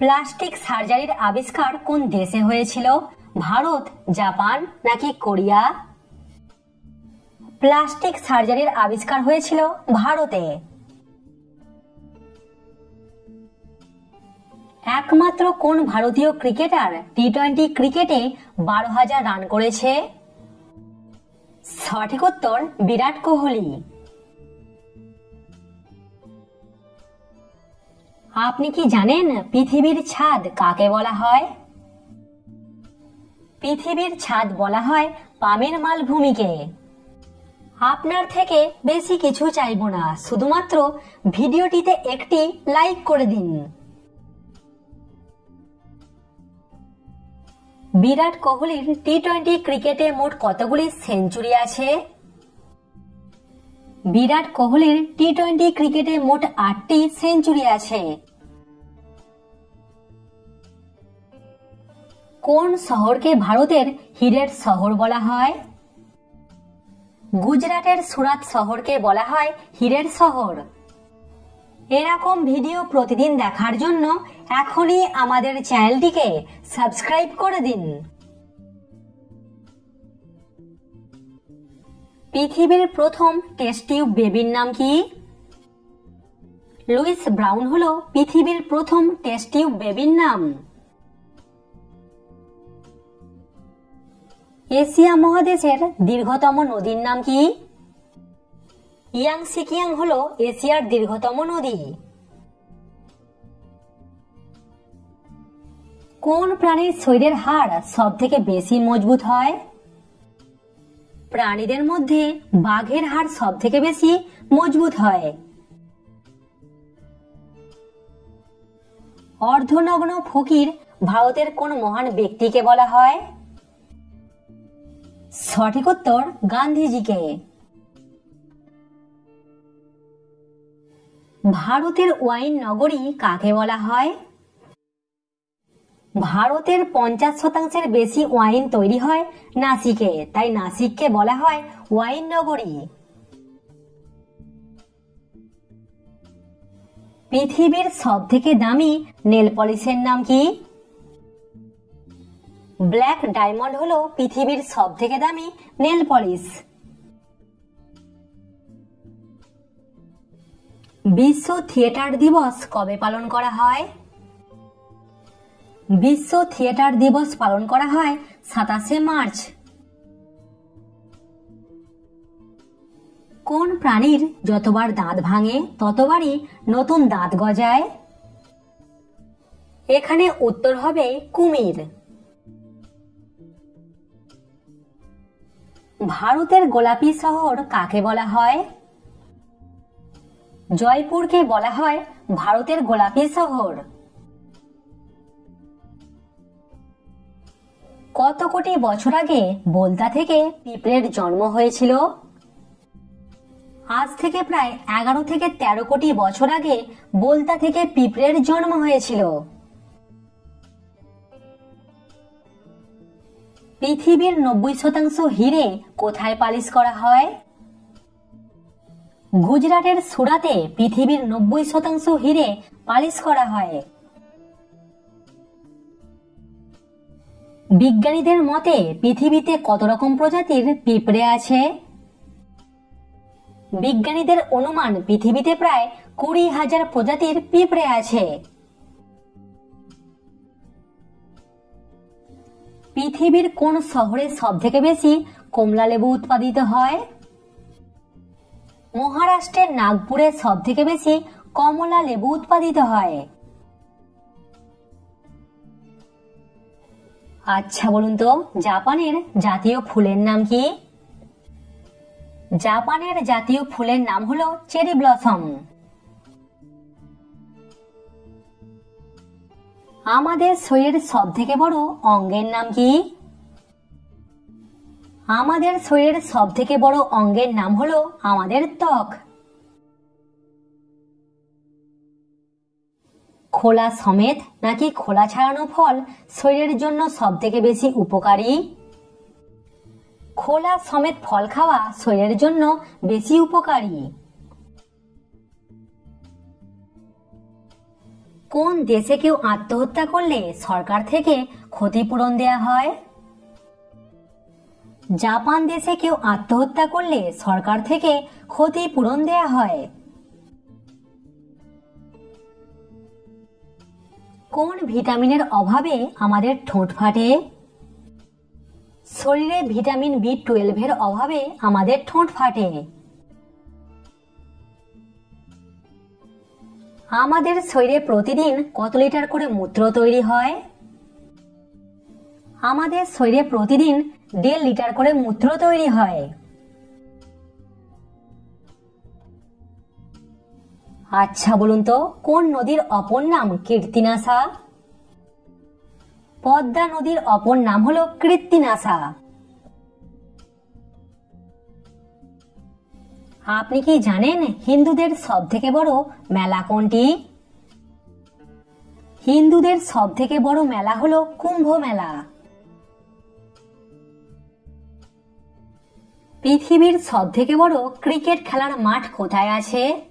Plastic সার্জারির আবিষ্কার কোন দেশে হয়েছিল? ভারত, জাপান নাকি কোরিয়া? প্লাস্টিক সার্জারির আবিষ্কার হয়েছিল ভারতে। একমাত্র কোন ভারতীয় ক্রিকেটার টি-20 ক্রিকেটে 12,000 রান করেছে? সঠিক উত্তর বিরাট কোহলি। আপনি কি জানেন পৃথিবীর ছাদ কাকে বলা হয়? পৃথিবীর ছাদ বলা হয় পামের মালভূমিকে। আপনার থেকে বেশি কিছু চাইবো না, শুধুমাত্র ভিডিওটিতে একটি লাইক করে দিন। বিরাট কোহলির টি-20 ক্রিকেটে মোট কতগুলি সেঞ্চুরি আছে? বিরাট কোহলির টি-20 ক্রিকেটে মোট 8টি সেঞ্চুরি আছে। কোন শহরকে ভারতের হীরের শহর বলা হয়? গুজরাটের সুরাত শহরকে বলা হয় হীরের শহর। এরকম ভিডিও প্রতিদিন দেখার জন্য এখনই আমাদের চ্যানেলটিকে সাবস্ক্রাইব করে দিন। পৃথিবীর প্রথম টেস্ট টিউব বেবির নাম কি? লুইস ব্রাউন হলো পৃথিবীর প্রথম টেস্ট টিউব বেবির নাম। এশিয়া মহাদেশের দীর্ঘতম নদীর নাম কি? ইয়াংসিকিয়াং হলো এশিয়ার দীর্ঘতম নদী। কোন প্রাণীর শরীরের হাড় সব থেকে বেশি মজবুত হয়? প্রাণীদের মধ্যে বাঘের হাড় সব থেকে বেশি মজবুত হয়। অর্ধনগ্ন ফকির ভারতের কোন মহান ব্যক্তিকে বলা হয়? সঠিক উত্তর গান্ধীজিকে। ভারতের ওয়াইন নগরী কাকে বলা হয়? ভারতের 50% বেশি ওয়াইন তৈরি হয় নাসিকে, তাই নাসিককে বলা হয় ওয়াইন নগরী। পৃথিবীর সব থেকে দামি নেল পলিশের নাম কি? ব্ল্যাক ডায়মন্ড হলো পৃথিবীর সব থেকে দামি নেল পলিশ। বিশ্ব থিয়েটার দিবস কবে পালন করা হয়? বিশ্ব থিয়েটার দিবস পালন করা হয় 27শে মার্চ। কোন প্রাণীর যতবার দাঁত ভাঙে ততবারই নতুন দাঁত গজায়? এখানে উত্তর হবে কুমির। ভারতের গোলাপি শহর কাকে বলা হয়? জয়পুরকে বলা হয় ভারতের গোলাপি শহর। কত কোটি বছর আগে বোলতা থেকে পিঁপড়ের জন্ম হয়েছিল? আজ থেকে প্রায় 11 থেকে 13 কোটি বছর আগে বোলতা থেকে পিঁপড়ের জন্ম হয়েছিল। পৃথিবীর 90% হিরে কোথায় পালিশ করা হয়? গুজরাটের সুরাতে পৃথিবীর 90% হিরে পালিশ করা হয়। বিজ্ঞানীদের মতে পৃথিবীতে কত রকম প্রজাতির পিঁপড়ে আছে? বিজ্ঞানীদের অনুমান পৃথিবীতে প্রায় 20,000 প্রজাতির পিঁপড়ে আছে। পৃথিবীর কোন শহরে সব থেকে বেশি কমলা লেবু উৎপাদিত হয়? মহারাষ্ট্রের নাগপুরে সব থেকে বেশি কমলা লেবু উৎপাদিত হয়। আচ্ছা বলুন তো, জাপানের জাতীয় ফুলের নাম কি? জাপানের জাতীয় ফুলের নাম হলো চেরি ব্লসম। আমাদের শরীরের সব থেকে বড় অঙ্গের নাম কি? আমাদের শরীরের সব থেকে বড় অঙ্গের নাম হলো আমাদের ত্বক। খোলা সমেত নাকি খোলা ছাড়ানো ফল শরীরের জন্য সব থেকে বেশি উপকারী? খোলা সমেত ফল খাওয়া শরীরের জন্য বেশি উপকারী। কোন দেশে কেউ আত্মহত্যা করলে সরকার থেকে ক্ষতিপূরণ দেয়া হয়? জাপান দেশে কেউ আত্মহত্যা করলে সরকার থেকে ক্ষতিপূরণ দেয়া হয়। কোন ভিটামিনের অভাবে আমাদের ঠোঁট ফাটে? শরীরে ভিটামিন B12 এর অভাবে আমাদের ঠোঁট ফাটে। আমাদের শরীরে প্রতিদিন কত লিটার করে মূত্র তৈরি হয়? আমাদের শরীরে প্রতিদিন 1.5 লিটার করে মূত্র তৈরি হয়। আচ্ছা বলুন তো, কোন নদীর অপর নাম কীর্তিনাশা? পদ্মা নদীর অপর নাম হলো কৃত্তিনাশা। আপনি কি জানেন হিন্দুদের সব থেকে বড় মেলা কোনটি? হিন্দুদের সব থেকে বড় মেলা হলো কুম্ভ মেলা। পৃথিবীর সব থেকে বড় ক্রিকেট খেলার মাঠ কোথায় আছে?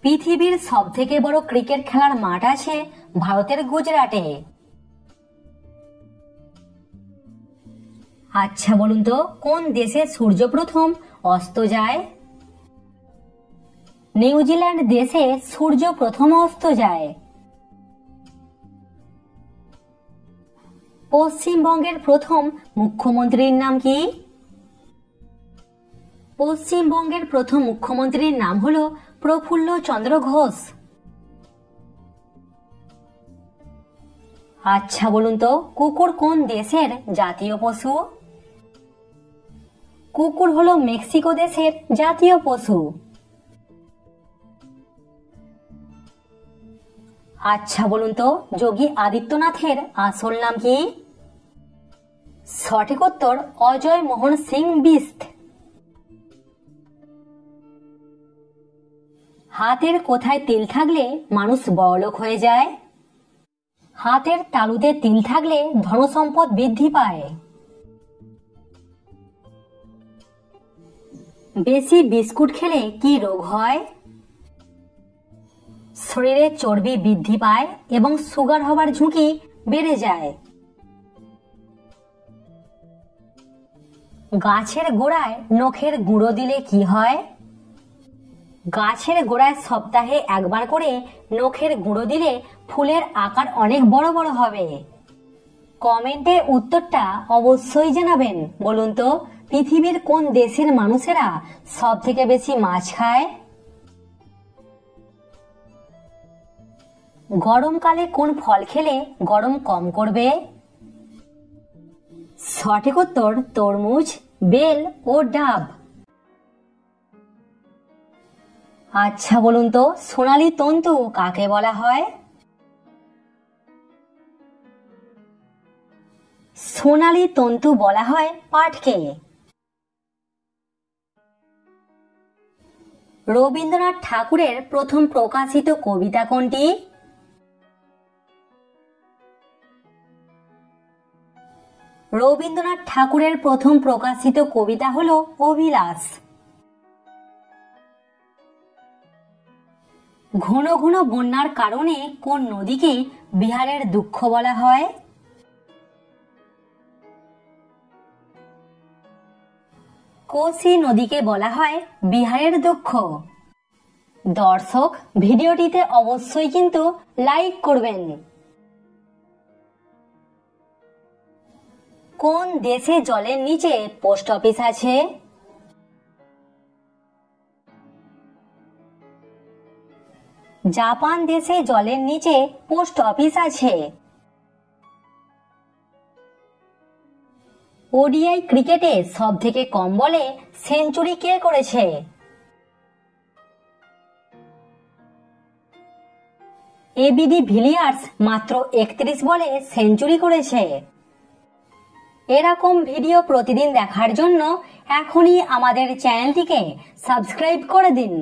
পৃথিবীর সব থেকে বড় ক্রিকেট খেলার মাঠ আছে ভারতের গুজরাটে। আচ্ছা বলুন তো, কোন দেশে সূর্য প্রথম অস্ত যায়? নিউজিল্যান্ড দেশে সূর্য প্রথম অস্ত যায়। পশ্চিমবঙ্গের প্রথম মুখ্যমন্ত্রীর নাম কি? পশ্চিমবঙ্গের প্রথম মুখ্যমন্ত্রীর নাম হলো প্রফুল্ল চন্দ্র ঘোষ। আচ্ছা বলুন তো, কুকুর কোন দেশের জাতীয় পশু? কুকুর হলো মেক্সিকো দেশের জাতীয় পশু। আচ্ছা বলুন তো, যোগী আদিত্যনাথের আসল নাম কি? সঠিক উত্তর অজয় মোহন সিং বিস্ট। হাতের কোথায় তিল থাকলে মানুষ বড়লোক হয়ে যায়? হাতের তালুতে তিল থাকলে ধনসম্পদ বৃদ্ধি পায়। বেশি বিস্কুট খেলে কি রোগ হয়? শরীরে চর্বি বৃদ্ধি পায় এবং সুগার হবার ঝুঁকি বেড়ে যায়। গাছের গোড়ায় নখের গুঁড়ো দিলে কি হয়? গাছের গোড়ায় সপ্তাহে একবার করে নখের গুঁড়ো দিলে ফুলের আকার অনেক বড় বড় হবে। কমেন্টে উত্তরটা অবশ্যই জানাবেন। বলুন তো, পৃথিবীর কোন দেশের মানুষেরা সব থেকে বেশি মাছ খায়? গরমকালে কোন ফল খেলে গরম কম করবে? সঠিক উত্তর তরমুজ, বেল ও ডাব। আচ্ছা বলুন তো, সোনালী তন্তু কাকে বলা হয়? সোনালী তন্তু বলা হয় পাটকে। রবীন্দ্রনাথ ঠাকুরের প্রথম প্রকাশিত কবিতা কোনটি? রবীন্দ্রনাথ ঠাকুরের প্রথম প্রকাশিত কবিতা হলো অভিলাষ। ঘন ঘন বন্যার কারণে কোন নদীকে বিহারের দুঃখ বলা হয়? কোসি নদীকে বলা হয় বিহারের দুঃখ। দর্শক, ভিডিওটিতে অবশ্যই কিন্তু লাইক করবেন। কোন দেশে জলের নিচে পোস্ট অফিস আছে? জাপান দেশে জলের নিচে পোস্ট অফিস আছে। ওডিআই ক্রিকেটে সব থেকে কম বলে সেঞ্চুরি কে করেছে? এবিডি ভিলিয়ার্স মাত্র 31 বলে সেঞ্চুরি করেছে। এরকম ভিডিও প্রতিদিন দেখার জন্য এখনই আমাদের চ্যানেলটিকে সাবস্ক্রাইব করে দিন।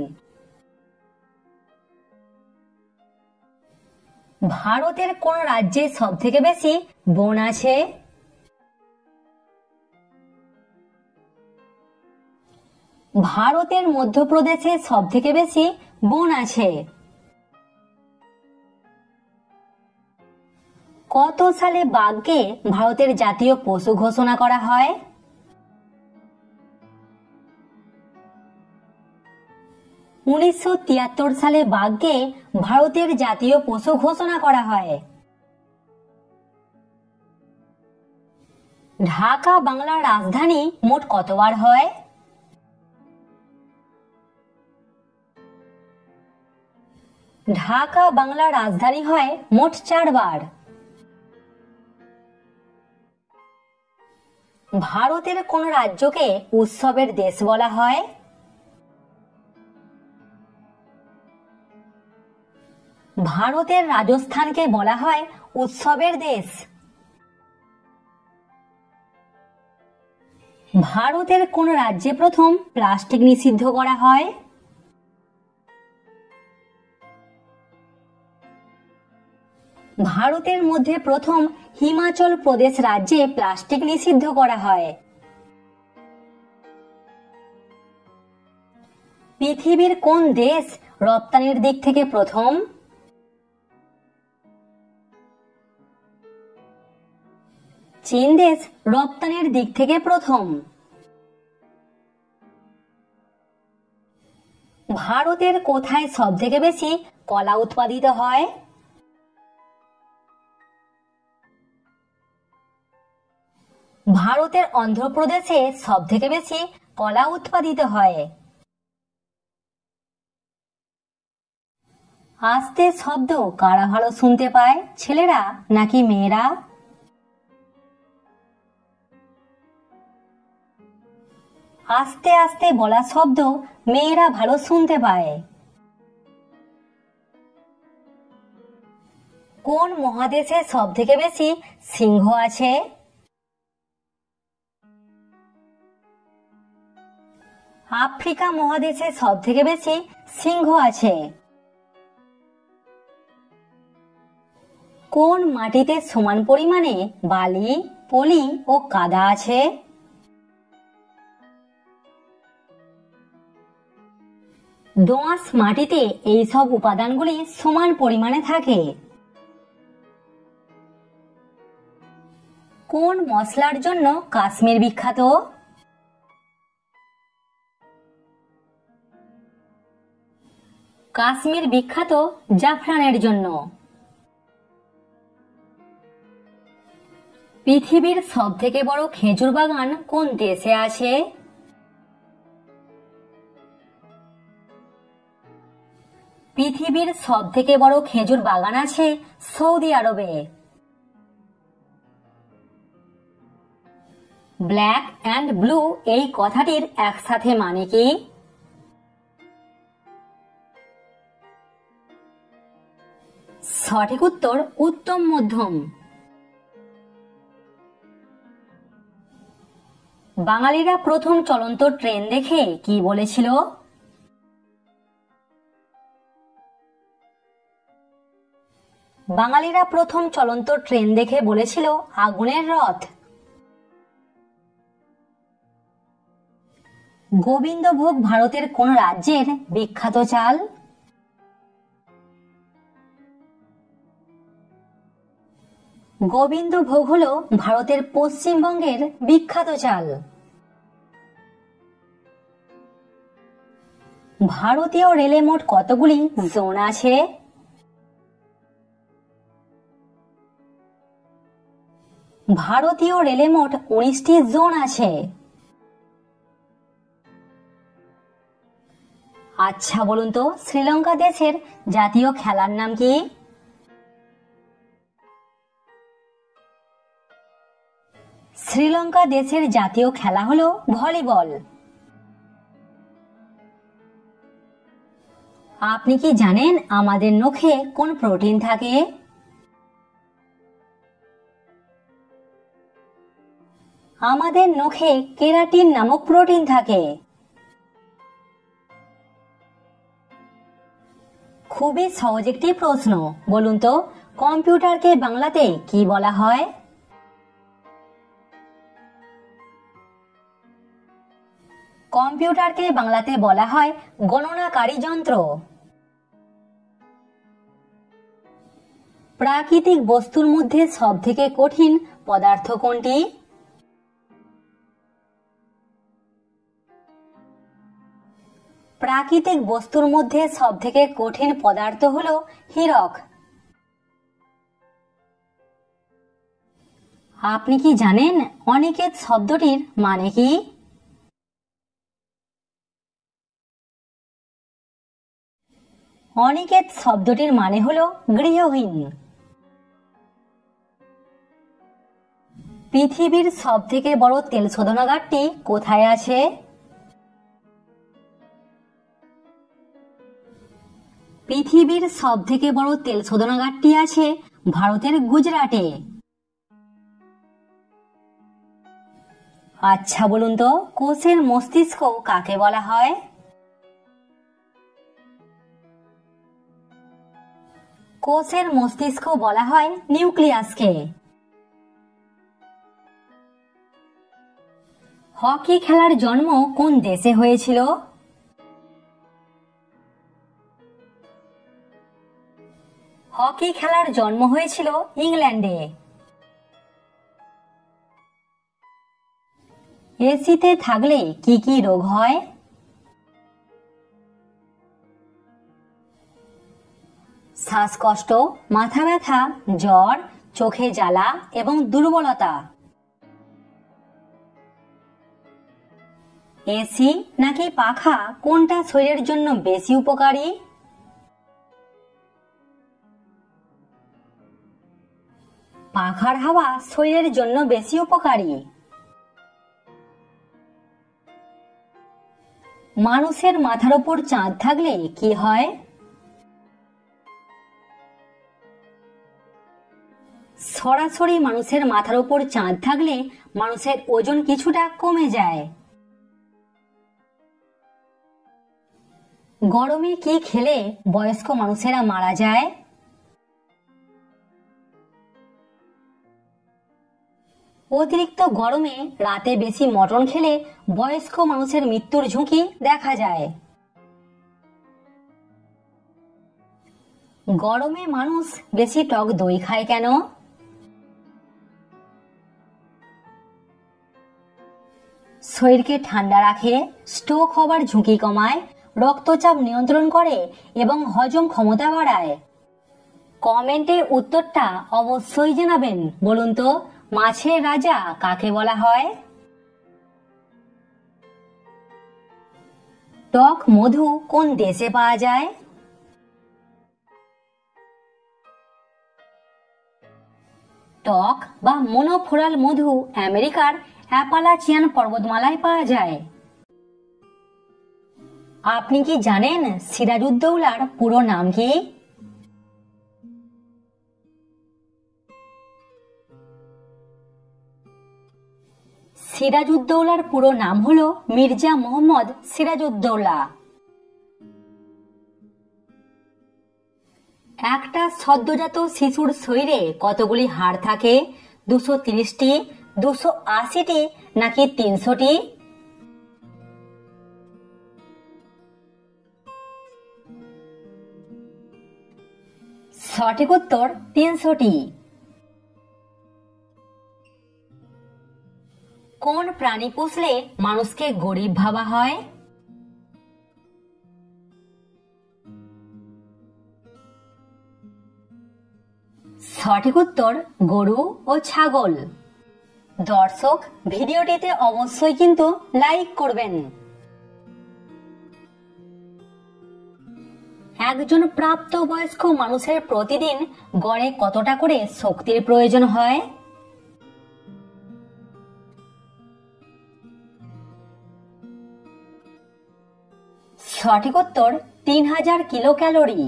ভারতের কোন রাজ্যে সব থেকে বেশি বন আছে? ভারতের মধ্যপ্রদেশে সব থেকে বেশি বন আছে। কত সালে বাঘকে ভারতের জাতীয় পশু ঘোষণা করা হয়? 1973 সালে বাঘকে ভারতের জাতীয় পশু ঘোষণা করা হয়। ঢাকা বাংলার রাজধানী মোট কতবার হয়? ঢাকা বাংলার রাজধানী হয় মোট 4 বার। ভারতের কোন রাজ্যকে উৎসবের দেশ বলা হয়? ভারতের রাজস্থানকে বলা হয় উৎসবের দেশ। ভারতের কোন রাজ্যে প্রথম প্লাস্টিক নিষিদ্ধ করা হয়? ভারতের মধ্যে প্রথম হিমাচল প্রদেশ রাজ্যে প্লাস্টিক নিষিদ্ধ করা হয়। পৃথিবীর কোন দেশ রপ্তানির দিক থেকে প্রথম? চীন দেশ রপ্তানির দিক থেকে প্রথম। ভারতের কোথায় সবথেকে বেশি কলা উৎপাদিত হয়? ভারতের অন্ধ্রপ্রদেশে সবথেকে বেশি কলা উৎপাদিত হয়। আস্তে শব্দ কারা ভালো শুনতে পায়, ছেলেরা নাকি মেয়েরা? আস্তে আস্তে বলা শব্দ মেয়েরা ভালো শুনতে পায়। কোন মহাদেশে সবথেকে বেশি সিংহ আছে? আফ্রিকা মহাদেশে সবথেকে বেশি সিংহ আছে। কোন মাটিতে সমান পরিমাণে বালি, পলি ও কাদা আছে? দোআঁশ মাটিতে এই সব উপাদানগুলি সমান পরিমাণে থাকে। কোন মশলার জন্য কাশ্মীর বিখ্যাত? কাশ্মীর বিখ্যাত জাফরানের জন্য। পৃথিবীর সবথেকে বড় খেজুর বাগান কোন দেশে আছে? পৃথিবীর সবথেকে বড় খেজুর বাগান আছে সৌদি আরবে। ব্ল্যাক অ্যান্ড ব্লু এই কথাটির একসাথে মানে কি? সঠিক উত্তর উত্তম মধ্যম। বাঙালিরা প্রথম চলন্ত ট্রেন দেখে কি বলেছিল? বাঙালিরা প্রথম চলন্ত ট্রেন দেখে বলেছিল আগুনের রথ। গোবিন্দভোগ ভারতের কোন রাজ্যের বিখ্যাত চাল? গোবিন্দভোগ হল ভারতের পশ্চিমবঙ্গের বিখ্যাত চাল। ভারতীয় রেলে মোট কতগুলি জোন আছে? ভারতীয় রেলে মোট 19টি জোন আছে। আচ্ছা বলুন তো, শ্রীলঙ্কা দেশের জাতীয় খেলার নাম কি? শ্রীলঙ্কা দেশের জাতীয় খেলা হলো ভলিবল। আপনি কি জানেন আমাদের নখে কোন প্রোটিন থাকে? আমাদের নখে কেরাটিন নামক প্রোটিন থাকে। খুবই সহজ একটি প্রশ্ন, বলুন তো কম্পিউটারকে বাংলাতে কি বলা হয়? কম্পিউটারকে বাংলাতে বলা হয় গণনাকারী যন্ত্র। প্রাকৃতিক বস্তুর মধ্যে সবথেকে কঠিন পদার্থ কোনটি? প্রাকৃতিক বস্তুর মধ্যে সবথেকে কঠিন পদার্থ হলো হীরক। আপনি কি জানেন অনিকেত শব্দটির মানে কি? অনিকেত শব্দটির মানে হলো গৃহহীন। পৃথিবীর সবথেকে বড় তেল শোধনাগারটি কোথায় আছে? পৃথিবীর সবথেকে বড় তেল শোধনাগারটি আছে ভারতের গুজরাটে। আচ্ছা বলুন তো, কোষের মস্তিষ্ক কাকে বলা হয়? কোষের মস্তিষ্ক বলা হয় নিউক্লিয়াসকে। হকি খেলার জন্ম কোন দেশে হয়েছিল? হকি খেলার জন্ম হয়েছিল ইংল্যান্ডে। এসিতে থাকলে কি কি রোগ হয়? শ্বাসকষ্ট, মাথা ব্যথা, জ্বর, চোখে জ্বালা এবং দুর্বলতা। এসি নাকি পাখা কোনটা শরীরের জন্য বেশি উপকারী? পাখার হাওয়া শরীরের জন্য বেশি উপকারী। মানুষের মাথার উপর চাঁদ থাকলে কি হয়? সরাসরি মানুষের মাথার উপর চাঁদ থাকলে মানুষের ওজন কিছুটা কমে যায়। গরমে কি খেলে বয়স্ক মানুষেরা মারা যায়? অতিরিক্ত গরমে রাতে বেশি মটন খেলে বয়স্ক মানুষের মৃত্যুর ঝুঁকি দেখা যায়। গরমে মানুষ বেশি টক দই খায় কেন? শরীরকে ঠান্ডা রাখে, স্ট্রোক হবার ঝুঁকি কমায়, রক্তচাপ নিয়ন্ত্রণ করে এবং হজম ক্ষমতা বাড়ায়। কমেন্টে উত্তরটা অবশ্যই জানাবেন। বলুন তো, মাছের রাজা কাকে বলা হয়? টক মধু কোন দেশে পাওয়া যায়? টক বা মনোফোরাল মধু আমেরিকার অ্যাপালাচিয়ান পর্বতমালায় পাওয়া যায়। আপনি কি জানেন সিরাজউদ্দৌলার পুরো নাম কি? সিরাজউদ্দৌলার পুরো নাম হলো মির্জা মোহাম্মদ সিরাজউদ্দৌলা। একটা সদ্যজাত শিশুর শরীরে কতগুলি হাড় থাকে? 230টি, 280টি নাকি 300টি? সঠিক উত্তর 300টি। কোন প্রাণী পুষলে মানুষকে গরিব ভাবা হয়? সঠিক উত্তর গরু ও ছাগল। দর্শক, ভিডিওটিতে অবশ্যই কিন্তু লাইক করবেন। একজন প্রাপ্তবয়স্ক মানুষের প্রতিদিন গড়ে কতটা করে শক্তির প্রয়োজন হয়? সঠিক উত্তর 3000 কিলো ক্যালোরি।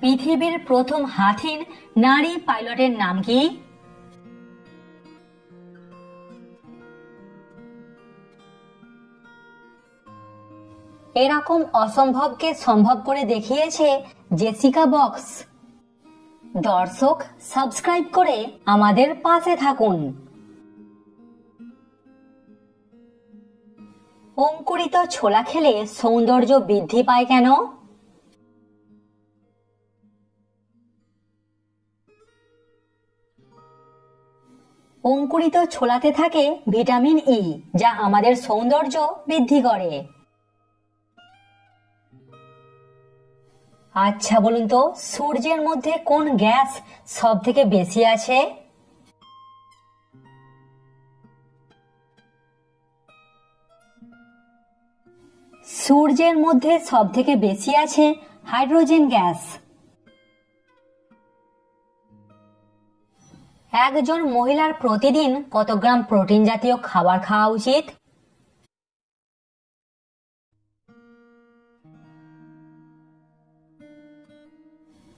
পৃথিবীর প্রথম হাতির নারী পাইলটের নাম কি? এরকম অসম্ভবকে সম্ভব করে দেখিয়েছে জেসিকা বক্স। দর্শক, সাবস্ক্রাইব করে আমাদের পাশে থাকুন। অঙ্কুরিত ছোলা খেলে সৌন্দর্য বৃদ্ধি পায় কেন? অঙ্কুরিত ছোলাতে থাকে ভিটামিন ই, যা আমাদের সৌন্দর্য বৃদ্ধি করে। আচ্ছা বলুন তো, সূর্যের মধ্যে কোন গ্যাস সব থেকে বেশি আছে? সূর্যের মধ্যে সব থেকে বেশি আছে হাইড্রোজেন গ্যাস। একজন মহিলার প্রতিদিন কত গ্রাম প্রোটিন জাতীয় খাবার খাওয়া উচিত?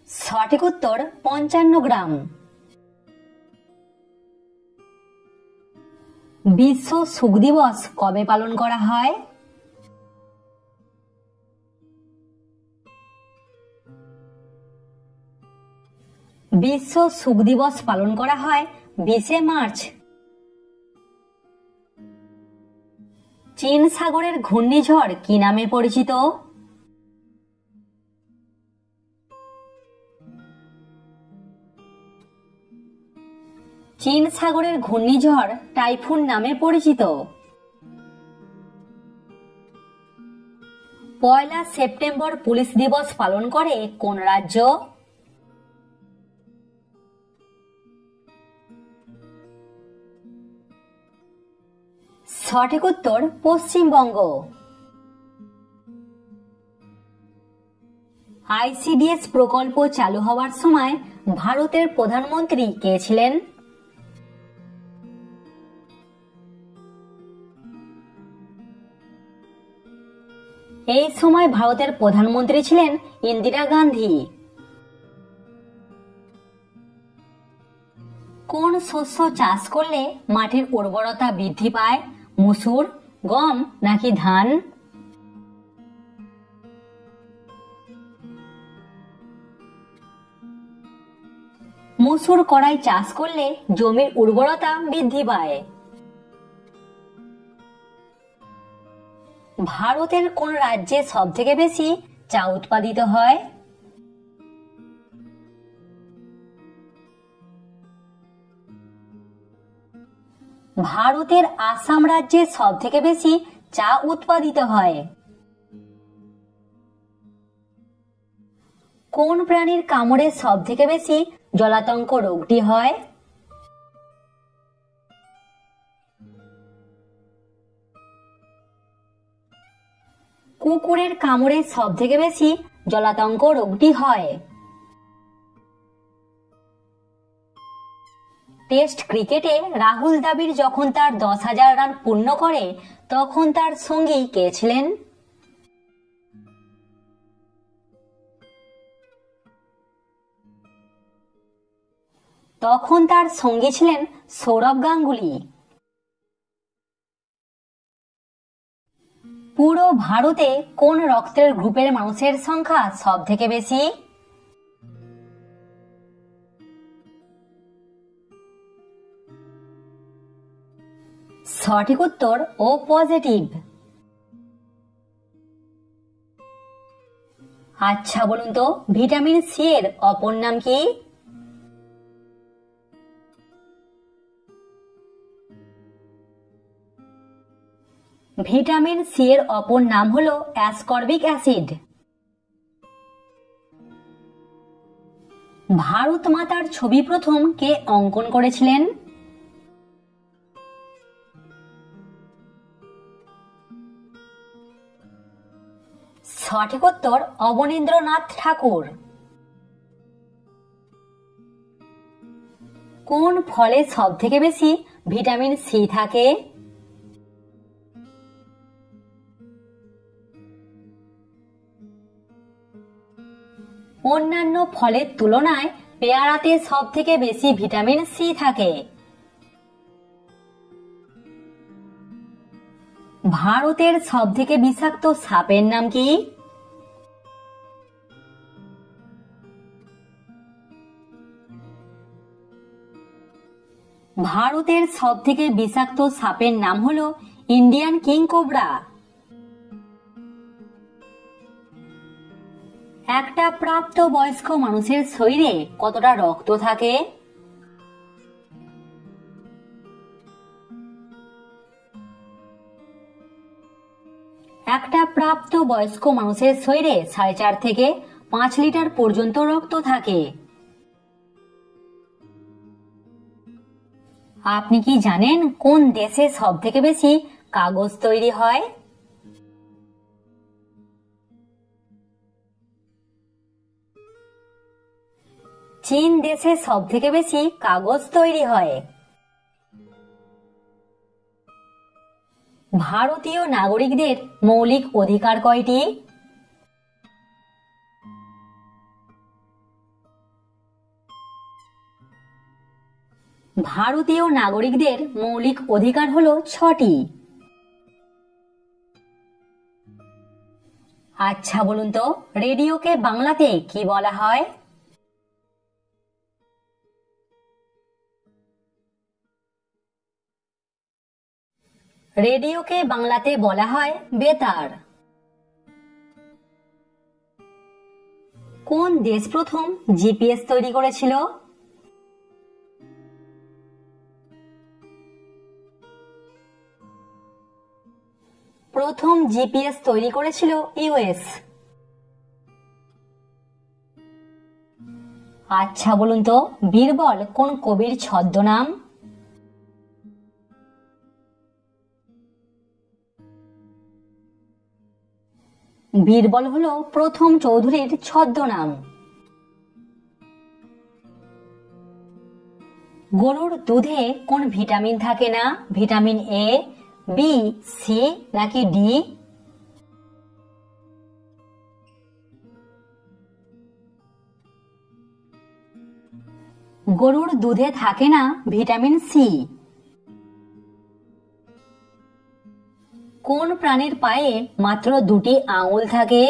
সঠিক উত্তর 55 গ্রাম। বিশ্ব সুখ দিবস কবে পালন করা হয়? বিশ্ব সুখ দিবস পালন করা হয় 20শে মার্চ। চীন সাগরের ঘূর্ণিঝড় কি নামে পরিচিত? চীন সাগরের ঘূর্ণিঝড় টাইফুন নামে পরিচিত। 1 সেপ্টেম্বর পুলিশ দিবস পালন করে কোন রাজ্য? সঠিক উত্তর পশ্চিমবঙ্গ। আইসিডিএস প্রকল্প চালু হওয়ার সময় ভারতের প্রধানমন্ত্রী কে ছিলেন? এই সময় ভারতের প্রধানমন্ত্রী ছিলেন ইন্দিরা গান্ধী। কোন শস্য চাষ করলে মাটির উর্বরতা বৃদ্ধি পায়? মসুর, গম নাকি ধান? মসুর কড়াই চাষ করলে জমির উর্বরতা বৃদ্ধি পায়। ভারতের কোন রাজ্যে সব থেকে বেশি চা উৎপাদিত হয়? ভারতের আসাম রাজ্যে সব থেকে বেশি চা উৎপাদিত হয়। কোন প্রাণীর কামড়ে সব থেকে বেশি জলাতঙ্ক রোগটি হয়? কুকুরের কামড়ে সব থেকে বেশি জলাতঙ্ক রোগটি হয়। টেস্ট ক্রিকেটে রাহুল দ্রাবিড় যখন তার 10,000 রান পূর্ণ করে তখন তার সঙ্গী কে ছিলেন? তখন তার সঙ্গী ছিলেন সৌরভ গাঙ্গুলি। পুরো ভারতে কোন রক্তের গ্রুপের মানুষের সংখ্যা সব থেকে বেশি? সঠিক উত্তর ও পজিটিভ। আচ্ছা বলুন তো, ভিটামিন সি এর অপর নাম কি? ভিটামিন সি এর অপর নাম হলো অ্যাসকর্বিক অ্যাসিড। ভারত মাতার ছবি প্রথম কে অঙ্কন করেছিলেন? সঠিক উত্তর অবনীন্দ্রনাথ ঠাকুর। কোন ফলে সব থেকে বেশি ভিটামিন সি থাকে? অন্যান্য ফলের তুলনায় পেয়ারাতে সব থেকে বেশি ভিটামিন সি থাকে। ভারতের সব থেকে বিষাক্ত সাপের নাম কি? ভারতের সব থেকে বিষাক্ত সাপের নাম হলো ইন্ডিয়ান কিং কোবরা। একটা প্রাপ্ত বয়স্ক মানুষের শরীরে কতটা রক্ত থাকে? একটা প্রাপ্ত বয়স্ক মানুষের শরীরে 4.5 থেকে 5 লিটার পর্যন্ত রক্ত থাকে। আপনি কি জানেন কোন দেশে সব থেকে বেশি কাগজ তৈরি হয়? চীন দেশে সব থেকে বেশি কাগজ তৈরি হয়। ভারতীয় নাগরিকদের মৌলিক অধিকার কয়টি? ভারতীয় নাগরিকদের মৌলিক অধিকার হলো 6টি। আচ্ছা বলুন তো, রেডিওকে বাংলাতে কি বলা হয়? রেডিওকে বাংলাতে বলা হয় বেতার। কোন দেশ প্রথম জিপিএস তৈরি করেছিল? প্রথম জিপিএস তৈরি করেছিল ইউএস। আচ্ছা বলুন তো, বীরবল কোন কবির ছদ্মনাম? বীরবল হলো প্রথম চৌধুরীর ছদ্মনাম। গরুর দুধে কোন ভিটামিন থাকে না? ভিটামিন এ, বি, সি নাকি ডি? গরুর দুধে থাকে না ভিটামিন সি। কোন প্রাণীর পায়ে মাত্র 2টি আঙুল থাকে?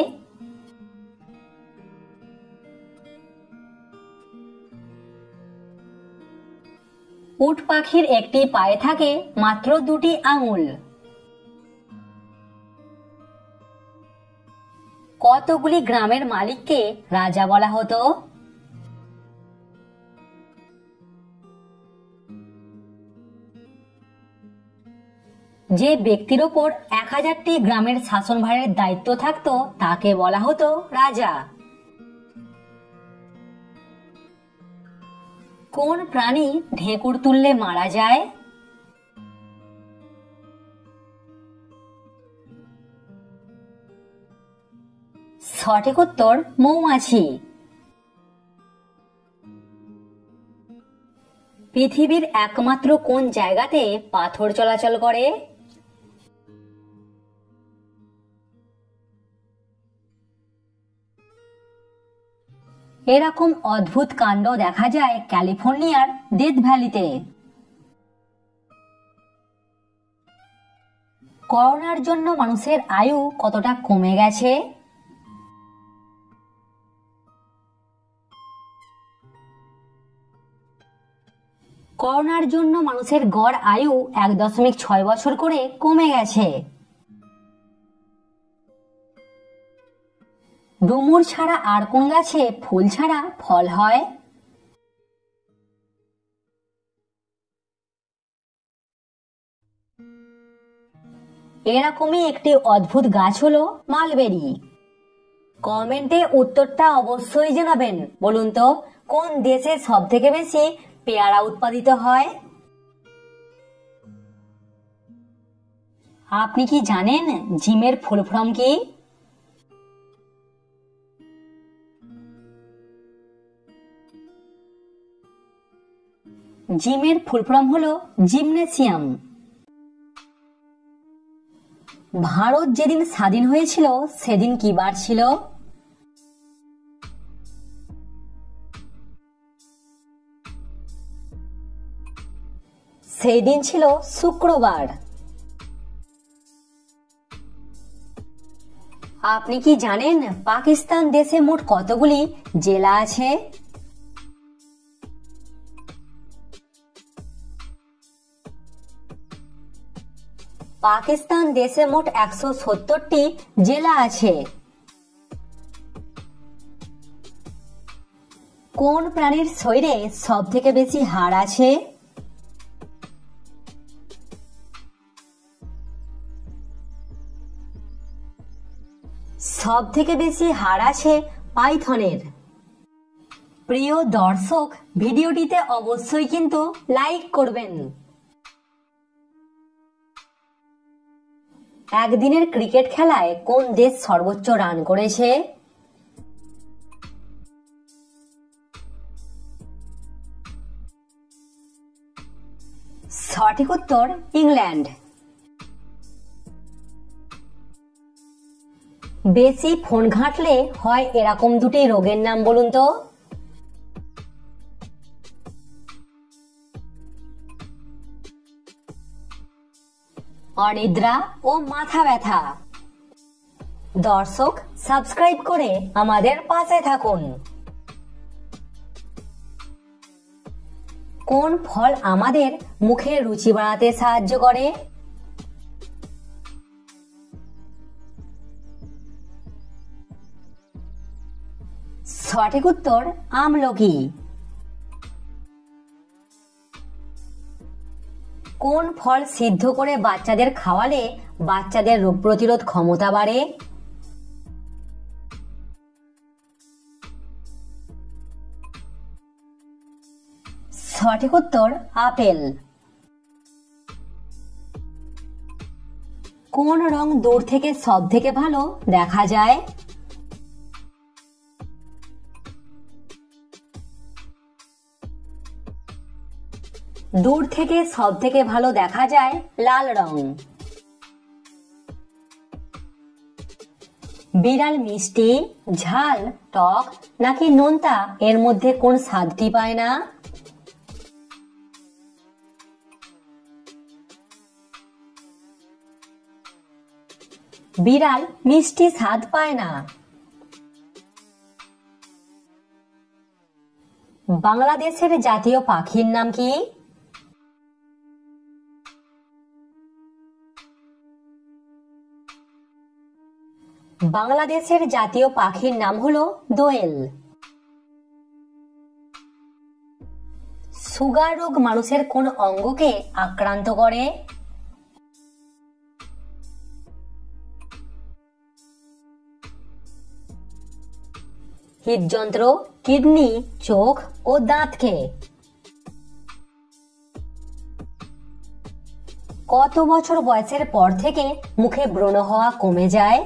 উট পাখির একটি পায়ে থাকে মাত্র 2টি আঙুল। কতগুলি গ্রামের মালিককে রাজা বলা হতো? যে ব্যক্তির ওপর 1000টি গ্রামের শাসনভারের দায়িত্ব থাকতো তাকে বলা হতো রাজা। কোন প্রাণী ঢেকুর তুললে মারা যায়? সঠিক উত্তর মৌমাছি। পৃথিবীর একমাত্র কোন জায়গাতে পাথর চলাচল করে? এরকম অদ্ভুত কাণ্ড দেখা যায় ক্যালিফোর্নিয়ার ডেথ ভ্যালিতে। করোনার জন্য মানুষের আয়ু কতটা কমে গেছে? করোনার জন্য মানুষের গড় আয়ু 1.6 বছর করে কমে গেছে। ডুমুর ছাড়া আর কোন গাছে ফুল ছাড়া ফল হয়? এরকমই একটি অদ্ভুত গাছ হলো মালবেরি। কমেন্টে উত্তরটা অবশ্যই জানাবেন। বলুন তো, কোন দেশে সব থেকে বেশি পেয়ারা উৎপাদিত হয়? আপনি কি জানেন জিমের ফুল ফর্ম কি? জিমের ফুল ফর্ম হলো জিমনেসিয়াম। ভারত যেদিন স্বাধীন হয়েছিল সেদিন কি বার ছিল? সেই দিন ছিল শুক্রবার। আপনি কি জানেন পাকিস্তান দেশে মোট কতগুলি জেলা আছে? পাকিস্তান দেশে মোট 170টি জেলা আছে। কোন প্রাণীর শরীরে সব থেকে বেশি হাড় আছে? সব থেকে বেশি হাড় আছে পাইথনের। প্রিয় দর্শক, ভিডিওটিতে অবশ্যই কিন্তু লাইক করবেন। একদিনের ক্রিকেট খেলায় কোন দেশ সর্বোচ্চ রান করেছে? সঠিক উত্তর ইংল্যান্ড। বেশি ফোন ঘাঁটলে হয় এরকম দুটি রোগের নাম বলুন তো? অনিদ্রা ও মাথা ব্যথা। দর্শক, সাবস্ক্রাইব করে আমাদের পাশে থাকুন। কোন ফল আমাদের মুখের রুচি বাড়াতে সাহায্য করে? সঠিক উত্তর আমলকি। কোন ফল সিদ্ধ করে বাচ্চাদের খাওয়ালে বাচ্চাদের রোগ প্রতিরোধ ক্ষমতা বাড়ে? সঠিক উত্তর আপেল। কোন রং দূর থেকে সব থেকে ভালো দেখা যায়? দূর থেকে সব থেকে ভালো দেখা যায় লাল রং। বিড়াল মিষ্টি, ঝাল, টক নাকি নোনতা এর মধ্যে কোন স্বাদটি পায় না? বিড়াল মিষ্টি স্বাদ পায় না। বাংলাদেশের জাতীয় পাখির নাম কি? বাংলাদেশের জাতীয় পাখির নাম হলো দোয়েল। সুগার রোগ মানুষের কোন অঙ্গকে আক্রান্ত করে? হৃদযন্ত্র, কিডনি, চোখ ও দাঁতকে। কত বছর বয়সের পর থেকে মুখে ব্রণ হওয়া কমে যায়?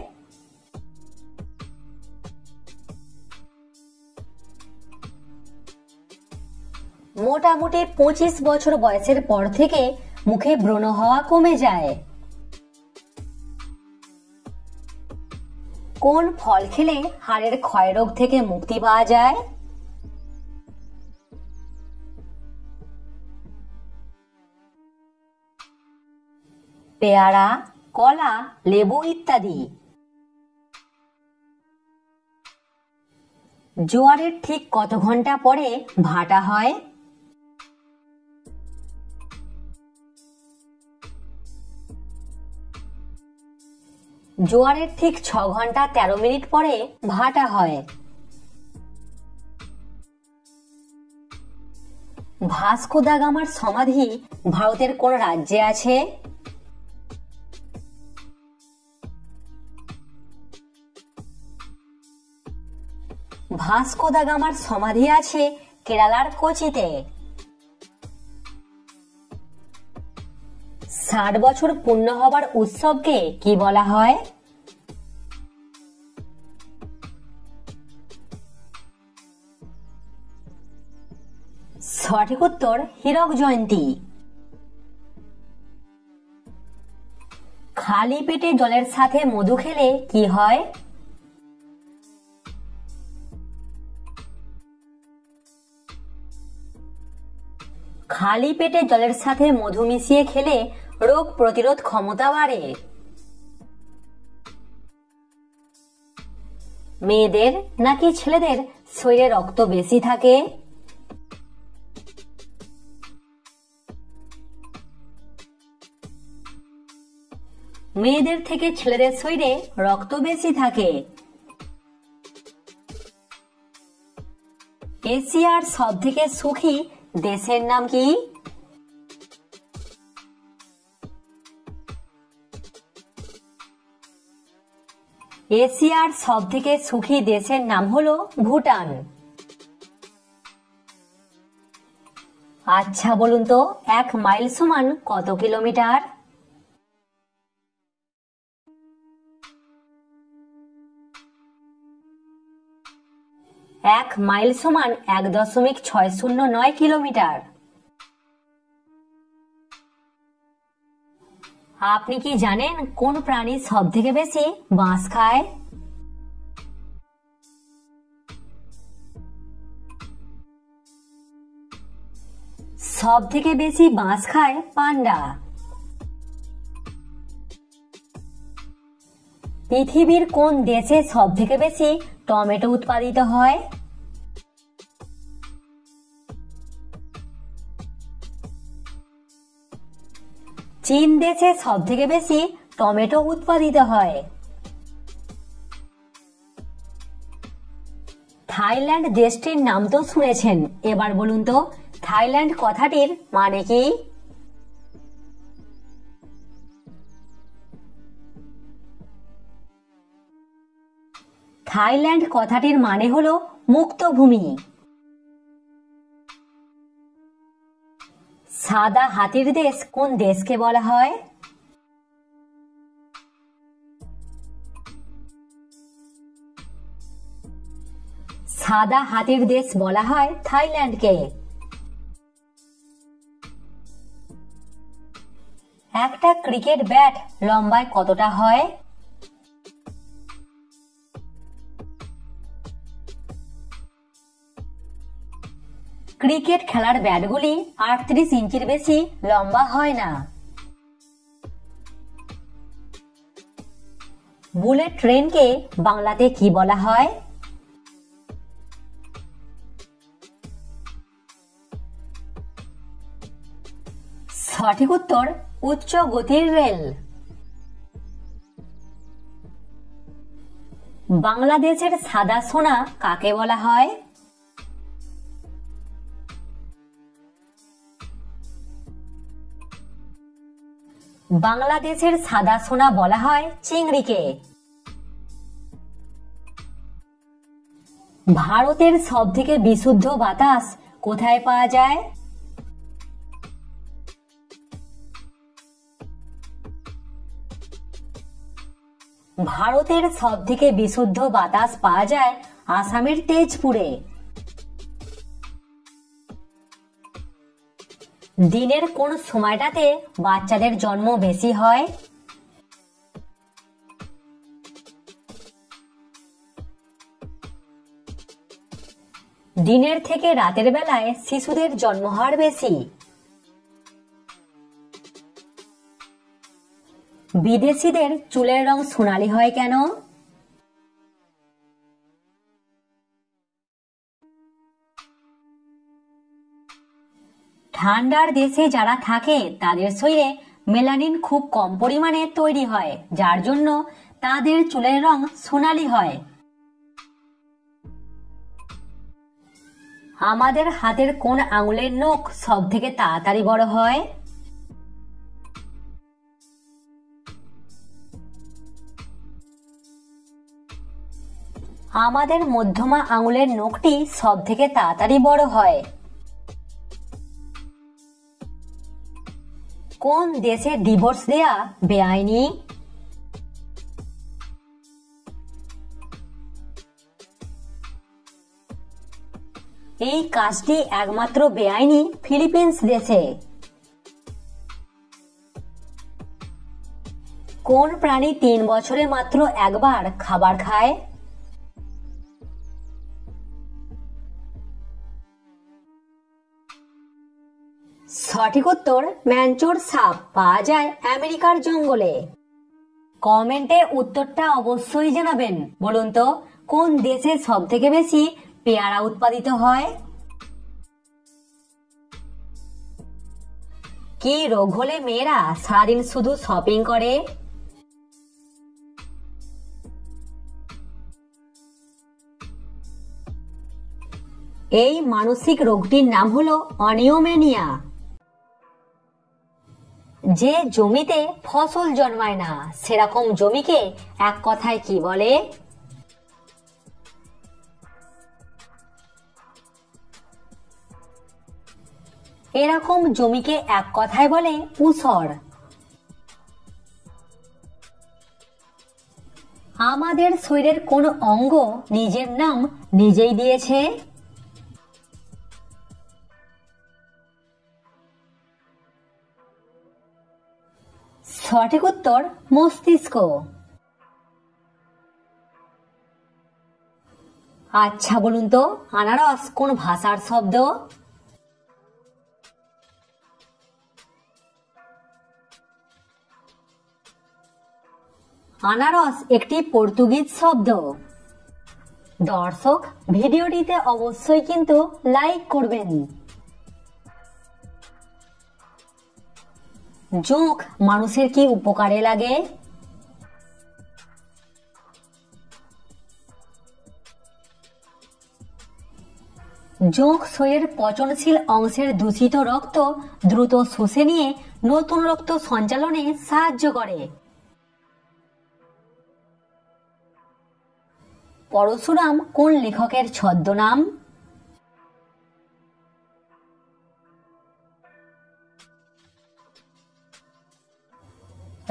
মোটামুটি 25 বছর বয়সের পর থেকে মুখে ব্রণ হওয়া কমে যায়। কোন ফল খেলে হাড়ের ক্ষয়রোগ থেকে মুক্তি পাওয়া যায়? পেয়ারা, কলা, লেবু ইত্যাদি। জোয়ারের ঠিক কত ঘন্টা পরে ভাটা হয়? জোয়ারের ঠিক 6 ঘন্টা 13 মিনিট পরে ভাটা হয়। ভাস্কো দা গামার সমাধি ভারতের কোন রাজ্যে আছে? ভাস্কো দা গামার সমাধি আছে কেরালার কোচিতে। 60 বছর পূর্ণ হবার উৎসবকে কি বলা হয়? সঠিক উত্তর হীরক জয়ন্তী। খালি পেটে জলের সাথে মধু খেলে কি হয়? খালি পেটে জলের সাথে মধু মিশিয়ে খেলে রোগ প্রতিরোধ ক্ষমতা বাড়ে। মেয়েদের নাকি ছেলেদের শরীরে রক্ত বেশি থাকে? মেয়েদের থেকে ছেলেদের শরীরে রক্ত বেশি থাকে। এশিয়ার সব থেকে সুখী দেশের নাম কি? এশিয়ার সব থেকে সুখী দেশের নাম হলো ভুটান। আচ্ছা বলুন তো 1 মাইল সমান কত কিলোমিটার? এক মাইল সমান 1.609 কিলোমিটার। আপনি কি জানেন কোন প্রাণী সব থেকে বেশি বাঁশ খায়? সব থেকে বেশি বাঁশ খায় পান্ডা। পৃথিবীর কোন দেশে সব থেকে বেশি টমেটো উৎপাদিত হয়? চীন দেশে সব থেকে বেশি টমেটো উৎপাদিত হয়। থাইল্যান্ড দেশটির নাম তো শুনেছেন, এবার বলুন তো থাইল্যান্ড কথাটির মানে কি? থাইল্যান্ড কথাটির মানে হলো মুক্ত ভূমি। সাদা হাতির দেশ কোন দেশকে বলা হয়? সাদা হাতির দেশ বলা হয় থাইল্যান্ডকে। একটা ক্রিকেট ব্যাট লম্বায় কতটা হয়? ক্রিকেট খেলার ব্যাটগুলি 38 ইঞ্চির বেশি লম্বা হয় না। বুলেট ট্রেনকে বাংলাতে কি বলা হয়? সঠিক উত্তর উচ্চ গতির রেল। বাংলাদেশের সাদা সোনা কাকে বলা হয়? বাংলাদেশের সাদা সোনা বলা হয় চিংড়িকে। ভারতের সব থেকে বিশুদ্ধ বাতাস কোথায় পাওয়া যায়? ভারতের সব থেকে বিশুদ্ধ বাতাস পাওয়া যায় আসামের তেজপুরে। দিনের কোন সময়টাতে বাচ্চাদের জন্ম বেশি হয়? দিনের থেকে রাতের বেলায় শিশুদের জন্মহার বেশি। বিদেশিদের চুলের রং সোনালী হয় কেন? ঠান্ডার দেশে যারা থাকে তাদের শরীরে মেলানিন খুব কম পরিমাণে তৈরি হয়, যার জন্য তাদের চুলের রং সোনালী হয়। আমাদের হাতের কোন আঙুলের নখ সব থেকে তাড়াতাড়ি বড় হয়? আমাদের মধ্যমা আঙুলের নখটি সব থেকে তাড়াতাড়ি বড় হয়। কোন দেশে ডিভোর্স দেয়া বেআইনি? এই কাজটি একমাত্র বেআইনি ফিলিপিন্স দেশে। কোন প্রাণী 3 বছরে মাত্র একবার খাবার খায়? সঠিক উত্তর ম্যানচোর সাপ পাওয়া যায় আমেরিকার জঙ্গলে। কমেন্টে উত্তরটা অবশ্যই জানাবেন। বলুন তো কোন দেশে সব থেকে বেশি পেয়ারা উৎপাদিত হয়? কি রোগ হলে মেয়েরা সারাদিন শুধু শপিং করে? এই মানসিক রোগটির নাম হলো অনিওমেনিয়া। যে জমিতে ফসল জন্মায় না সেরকম জমিকে এক কথায় কি বলে? এরকম জমিকে এক কথায় বলে ঊষর। আমাদের শরীরের কোন অঙ্গ নিজের নাম নিজেই দিয়েছে? সঠিক উত্তর মস্তিষ্ক। আচ্ছা বলুন তো, আনারস কোন ভাষার শব্দ? আনারস একটি পর্তুগিজ শব্দ। দর্শক, ভিডিওটিতে অবশ্যই কিন্তু লাইক করবেন। জোঁক মানুষের কি উপকারে লাগে? জোঁক শরীরের পচনশীল অংশের দূষিত রক্ত দ্রুত শুষে নিয়ে নতুন রক্ত সঞ্চালনে সাহায্য করে। পরশুরাম কোন লেখকের ছদ্মনাম?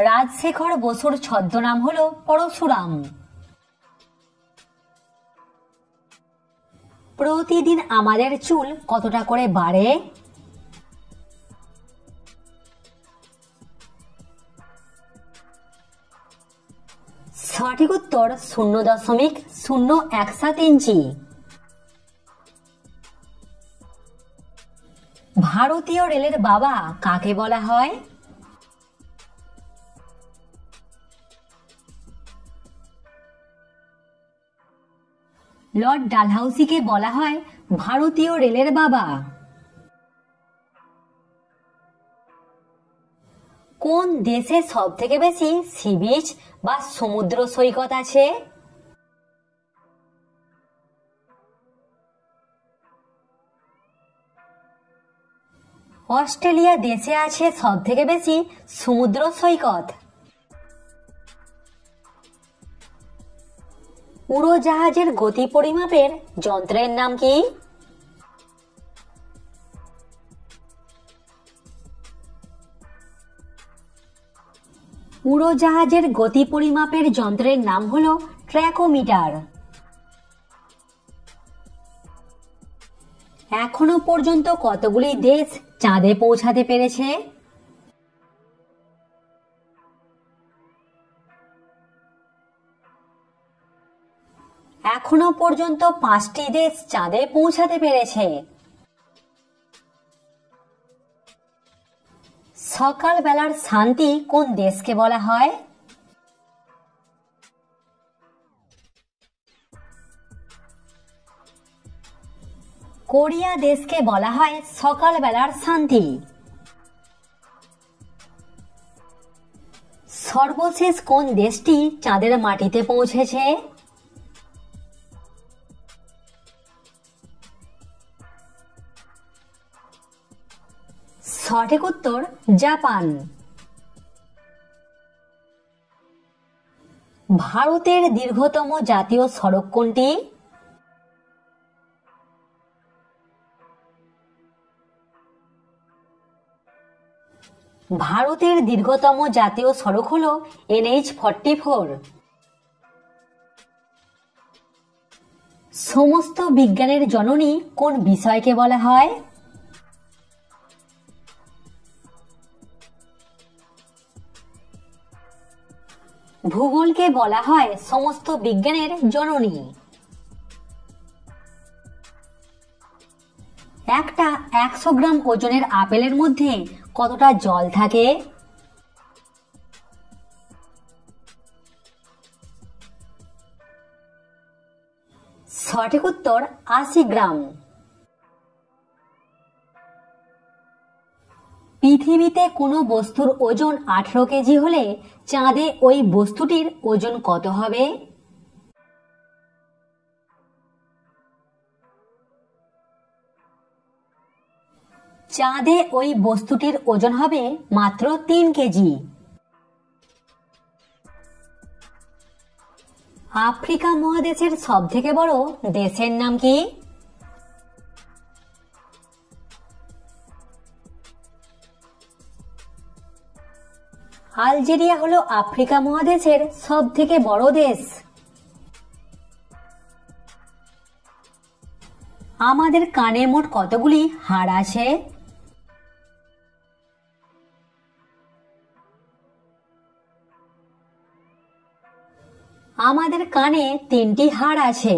রাজশেখর বসুর ছদ্মনাম হলো পরশুরাম। প্রতিদিন আমাদের চুল কতটা করে বাড়ে? সঠিক উত্তর 0.017 ইঞ্চি। ভারতীয় রেলের বাবা কাকে বলা হয়? লর্ড ডালহাউসিকে বলা হয় ভারতীয় রেলের বাবা। কোন দেশে সব থেকে বেশি সি বিচ বা সমুদ্র সৈকত আছে? অস্ট্রেলিয়া দেশে আছে সব থেকে বেশি সমুদ্র সৈকত। উড়োজাহাজের গতি পরিমাপের যন্ত্রের নাম কি? উড়োজাহাজের গতি পরিমাপের যন্ত্রের নাম হলো ট্র্যাকোমিটার। এখনো পর্যন্ত কতগুলি দেশ চাঁদে পৌঁছাতে পেরেছে? এখনো পর্যন্ত 5টি দেশ চাঁদে পৌঁছাতে পেরেছে। সকালবেলার শান্তি কোন দেশকে বলা হয়? কোরিয়া দেশকে বলা হয় সকালবেলার শান্তি। সর্বশেষ কোন দেশটি চাঁদের মাটিতে পৌঁছেছে? সঠিক উত্তর জাপান। ভারতের দীর্ঘতম জাতীয় সড়ক কোনটি? ভারতের দীর্ঘতম জাতীয় সড়ক হল NH-44। সমস্ত বিজ্ঞানের জননী কোন বিষয়কে বলা হয়? ভূগোলকে বলা হয় সমস্ত বিজ্ঞানের জননী। একটা 100 গ্রাম ওজনের আপেলের মধ্যে কতটা জল থাকে? সঠিক উত্তর 80 গ্রাম। পৃথিবীতে কোনো বস্তুর ওজন 18 কেজি হলে চাঁদে ওই বস্তুটির ওজন কত হবে? চাঁদে ওই বস্তুটির ওজন হবে মাত্র 3 কেজি। আফ্রিকা মহাদেশের সব থেকে বড় দেশের নাম কি? আলজেরিয়া হলো আফ্রিকা মহাদেশের সব থেকে বড় দেশ। আমাদের কানে মোট কতগুলি হাড় আছে? আমাদের কানে 3টি হাড় আছে।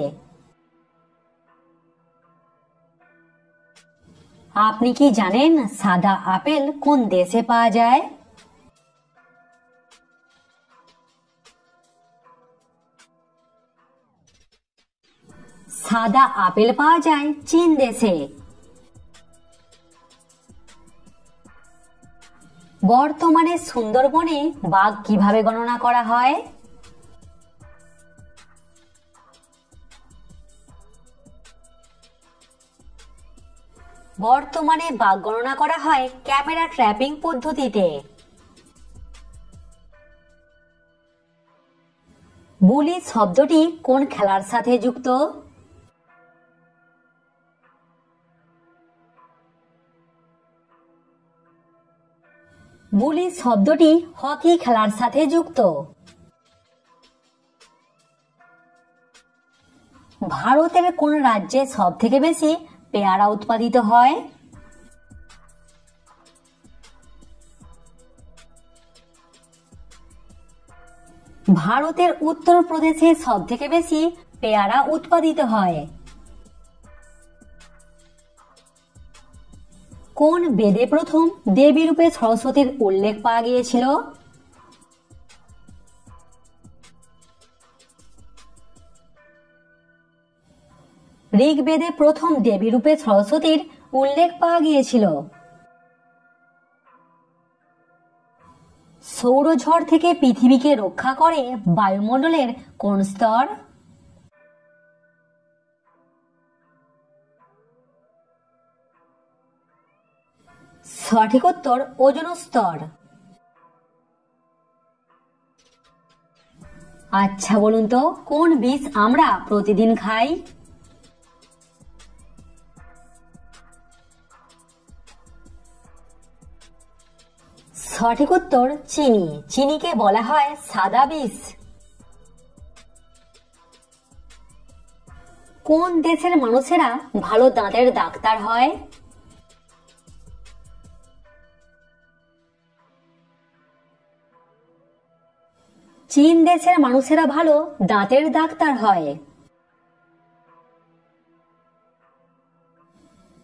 আপনি কি জানেন সাদা আপেল কোন দেশে পাওয়া যায়? সাদা আপেল পাওয়া যায় চীন দেশে। বর্তমানে সুন্দরবনে বাঘ কিভাবে গণনা করা হয়? বর্তমানে বাঘ গণনা করা হয় ক্যামেরা ট্র্যাপিং পদ্ধতিতে। বুলি শব্দটি কোন খেলার সাথে যুক্ত? বুলি শব্দটি হকি খেলার সাথে যুক্ত। ভারতের কোন রাজ্যে সব থেকে বেশি পেয়ারা উৎপাদিত হয়? ভারতের উত্তরপ্রদেশে সব থেকে বেশি পেয়ারা উৎপাদিত হয়। কোন বেদে প্রথম দেবী রূপে সরস্বতীর উল্লেখ পাওয়া গিয়েছিল? ঋগ্বেদে প্রথম দেবী রূপে সরস্বতীর উল্লেখ পাওয়া গিয়েছিল। সৌরঝড় থেকে পৃথিবীকে রক্ষা করে বায়ুমণ্ডলের কোন স্তর? সঠিক উত্তর ওজোন স্তর। আচ্ছা বলুন তো কোন বীজ আমরা প্রতিদিন খাই? সঠিক উত্তর চিনি। চিনিকে বলা হয় সাদা বীজ। কোন দেশের মানুষেরা ভালো দাঁতের ডাক্তার হয়? চীন দেশের মানুষেরা ভালো দাঁতের ডাক্তার হয়।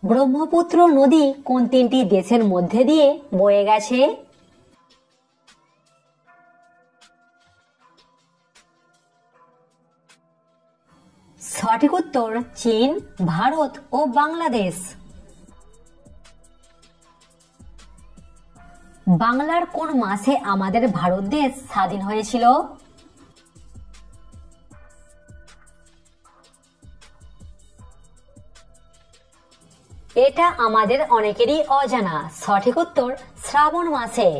ব্রহ্মপুত্র নদী কোন 3টি দেশের মধ্যে দিয়ে বয়ে গেছে? সঠিক উত্তর চীন, ভারত ও বাংলাদেশ। বাংলার কোন মাসে আমাদের ভারত দেশ স্বাধীন হয়েছিল? এটা আমাদের অনেকেরই অজানা। সঠিক উত্তর শ্রাবণ মাসে।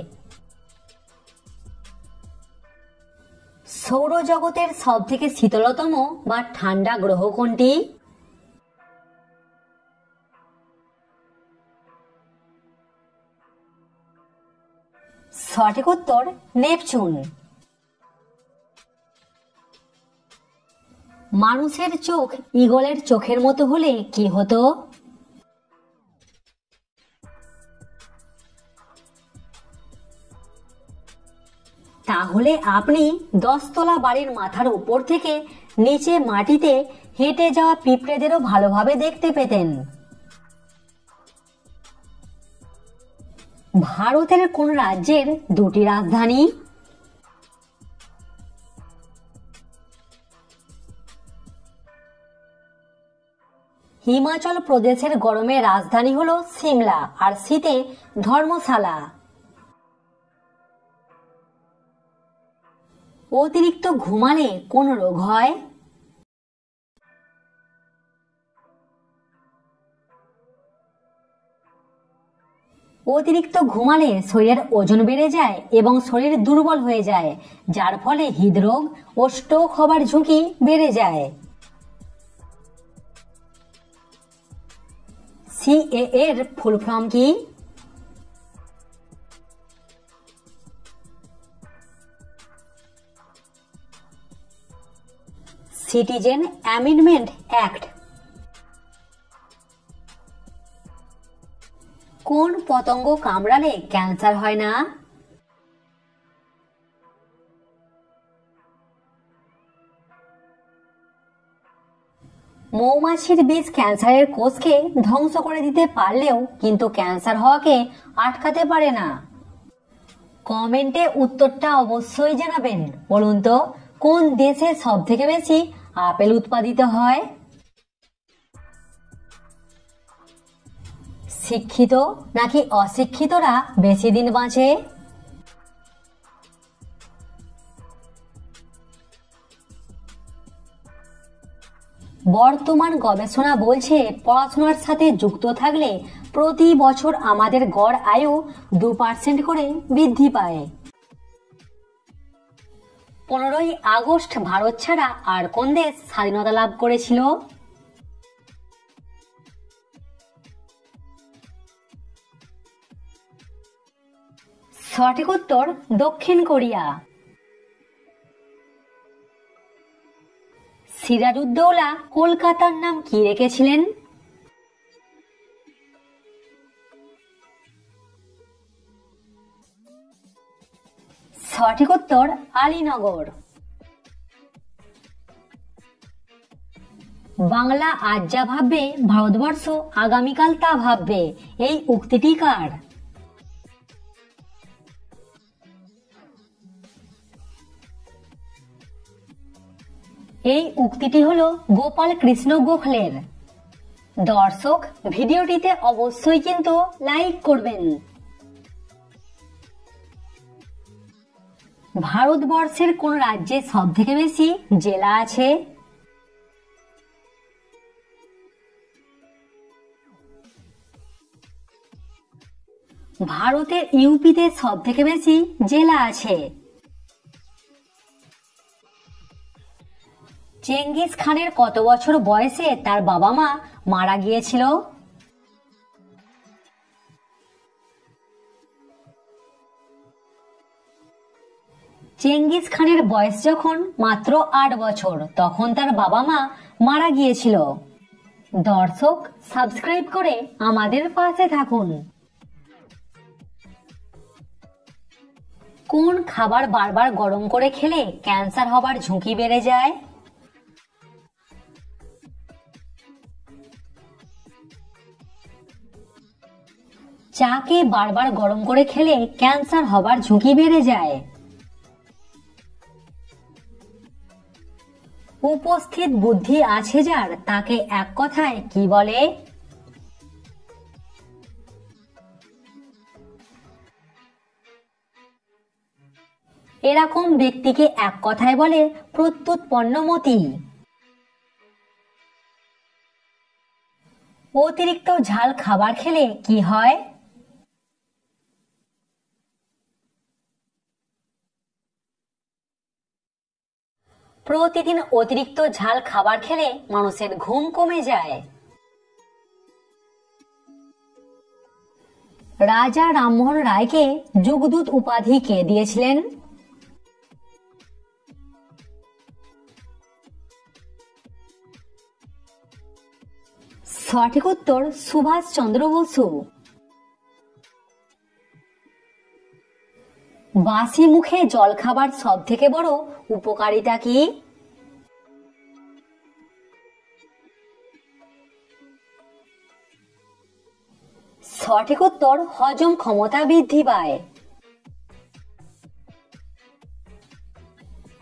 সৌরজগতের সব থেকে শীতলতম বা ঠান্ডা গ্রহ কোনটি? সঠিক উত্তর নেপচুন। মানুষের চোখ ঈগলের চোখের মতো হলে কি হতো? তাহলে আপনি 10 তলা বাড়ির মাথার উপর থেকে নিচে মাটিতে হেঁটে যাওয়া পিঁপড়েদেরও ভালোভাবে দেখতে পেতেন। ভারতের কোন রাজ্যের 2টি রাজধানী? হিমাচল প্রদেশের গরমে রাজধানী হলো সিমলা আর শীতে ধর্মশালা। অতিরিক্ত ঘুমালে কোন রোগ হয়? অতিরিক্ত ঘুমালে শরীরের ওজন বেড়ে যায় এবং শরীর দুর্বল হয়ে যায়, যার ফলে হৃদরোগ ও স্ট্রোক হবার ঝুঁকি বেড়ে যায়। সিএএ এর ফুল ফর্ম কি? Citizen amendment act. কোন পতঙ্গ কামড়ালে ক্যান্সার হয় না? মৌমাছির বিষ ক্যান্সারের কোষকে ধ্বংস করে দিতে পারলেও কিন্তু ক্যান্সার হওয়াকে আটকাতে পারে না। কমেন্টে উত্তরটা অবশ্যই জানাবেন। বলুন তো, কোন দেশে সব থেকে বেশি আপেল উৎপাদিত হয়? শিক্ষিত নাকি অশিক্ষিতরা বেশি দিন বাঁচে? বর্তমান গবেষণা বলছে পড়াশোনার সাথে যুক্ত থাকলে প্রতি বছর আমাদের গড় আয়ু 2% করে বৃদ্ধি পায়। 15ই আগস্ট ভারত ছাড়া আর কোন দেশ স্বাধীনতা লাভ করেছিল? সঠিক উত্তর দক্ষিণ কোরিয়া। সিরাজউদ্দৌলা কলকাতার নাম কি রেখেছিলেন? সঠিক উত্তর আলীনগর। বাংলা আজ যা ভাববে ভারতবর্ষ আগামীকাল তা ভাববে, এই উক্তিটি কার? এই উক্তিটি হলো গোপাল কৃষ্ণ গোখলের। দর্শক, ভিডিওটিতে অবশ্যই কিন্তু লাইক করবেন। ভারতবর্ষের কোন রাজ্যে সব থেকে বেশি জেলা আছে? ভারতের ইউপিতে সব থেকে বেশি জেলা আছে। চেঙ্গিস খানের কত বছর বয়সে তার বাবা মা মারা গিয়েছিল? চেঙ্গিস খানের বয়স যখন মাত্র 8 বছর, তখন তার বাবা মা মারা গিয়েছিল। দর্শক, সাবস্ক্রাইব করে আমাদের পাশে থাকুন। কোন খাবার বারবার গরম করে খেলে ক্যান্সার হবার ঝুঁকি বেড়ে যায়? চাকে বারবার গরম করে খেলে ক্যান্সার হবার ঝুঁকি বেড়ে যায়। উপস্থিত বুদ্ধি আছে যার, তাকে এক কথায় কি বলে? এরকম ব্যক্তিকে এক কথায় বলে প্রত্যুৎপন্নমতি। অতিরিক্ত ঝাল খাবার খেলে কি হয়? প্রতিদিন অতিরিক্ত ঝাল খাবার খেলে মানুষের ঘুম কমে যায়। রাজা রামমোহন রায়কে যুগদূত উপাধি কে দিয়েছিলেন? সঠিক উত্তর সুভাষ চন্দ্র বসু। বাসি মুখে জল খাবার সব থেকে বড় উপকারিতা কি? সঠিক উত্তর হজম ক্ষমতা বৃদ্ধি পায়।